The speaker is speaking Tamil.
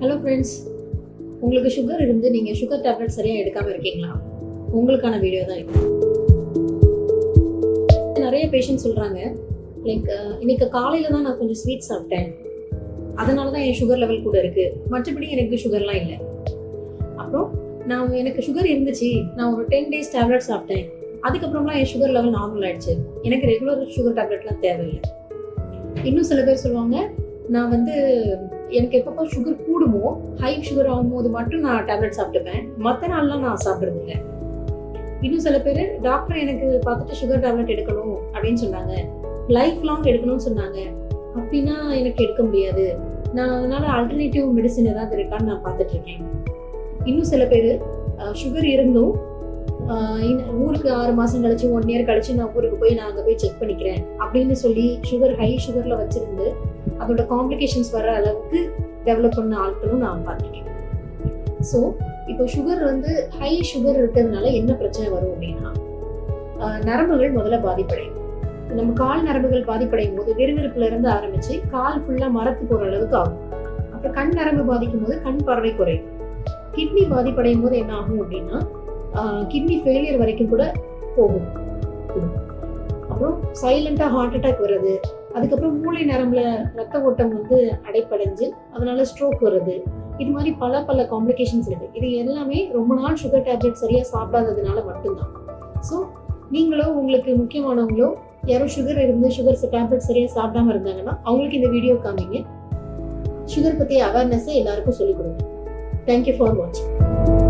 ஹலோ ஃப்ரெண்ட்ஸ், உங்களுக்கு சுகர் இருந்து நீங்கள் சுகர் டேப்லெட் சரியாக எடுக்காமல் இருக்கீங்களா? உங்களுக்கான வீடியோ தான் இது. நிறைய பேஷண்ட் சொல்கிறாங்க, லைக் இன்னைக்கு காலையில் தான் நான் கொஞ்சம் ஸ்வீட் சாப்பிட்டேன், அதனால தான் என் சுகர் லெவல் கூட இருக்குது, மற்றபடி எனக்கு சுகர்லாம் இல்லை. அப்புறம் எனக்கு சுகர் இருந்துச்சு, நான் ஒரு 10 days டேப்லெட் சாப்பிட்டேன், அதுக்கப்புறம்லாம் என் சுகர் லெவல் நார்மல் ஆயிடுச்சு, எனக்கு ரெகுலர் சுகர் டேப்லெட்லாம் தேவையில்லை. இன்னும் சில பேர் சொல்லுவாங்க, நான் எனக்கு எப்பப்போ சுகர் கூடுமோ, ஹை சுகர் ஆகும்போது மட்டும் நான் டேப்லெட் சாப்பிட்டுப்பேன், மற்ற நாள்லாம் நான் சாப்பிட்றது இல்லை. இன்னும் சில பேர் டாக்டர் எனக்கு பார்த்துட்டு சுகர் டேப்லெட் எடுக்கணும் அப்படின்னு சொன்னாங்க, லைஃப் லாங் எடுக்கணும்னு சொன்னாங்க. அப்படின்னா எனக்கு எடுக்க முடியாது, நான் அதனால ஆல்டர்னேட்டிவ் மெடிசன் ஏதாவது இருக்கான்னு நான் பார்த்துட்டு இருக்கேன். இன்னும் சில பேர் சுகர் இருந்தும் ஊருக்கு 6 மாதம் கழிச்சு 1 year கழிச்சு நான் ஊருக்கு போய் நான் அங்கே போய் செக் பண்ணிக்கிறேன் அப்படின்னு சொல்லி ஹை சுகரில் வச்சிருந்து அதோட காம்ப்ளிகேஷன்ஸ் வர அளவுக்கு டெவலப் பண்ண ஆட்களும் நான் பார்த்துருக்கேன். ஸோ இப்போ சுகர் ஹை சுகர் இருக்கிறதுனால என்ன பிரச்சனை வரும் அப்படின்னா, நரம்புகள் முதல்ல பாதிப்படையும். நம்ம கால் நரம்புகள் பாதிப்படையும் போது விறுவிறுப்புல இருந்து ஆரம்பிச்சு கால் ஃபுல்லாக மரத்து போகிற அளவுக்கு ஆகும். அப்புறம் கண் நரம்பு பாதிக்கும் போது கண் பார்வை குறையும். கிட்னி பாதிப்படையும் போது என்ன ஆகும் அப்படின்னா, கிட்னி ஃபெயிலியர் வரைக்கும் கூட போகும். அப்புறம் சைலண்டாக ஹார்ட் அட்டாக் வருது. அதுக்கப்புறம் மூளை நரம்புல ரத்த ஓட்டம் அடைப்படைஞ்சு அதனால ஸ்ட்ரோக் வருது. இது மாதிரி பல காம்ப்ளிகேஷன்ஸ் இருக்கு. இது எல்லாமே ரொம்ப நாள் சுகர் டேப்லெட் சரியா சாப்பிடாததுனால மட்டும்தான். ஸோ நீங்களோ உங்களுக்கு முக்கியமானவங்களோ யாரும் சுகர் இருந்து சுகர் டேப்லெட் சரியா சாப்பிடாம இருந்தாங்கன்னா அவங்களுக்கு இந்த வீடியோ காமிங்க. சுகர் பற்றிய அவேர்னஸை எல்லாருக்கும் சொல்லிக் கொடுங்க. தேங்க்யூ ஃபார் வாட்சிங்.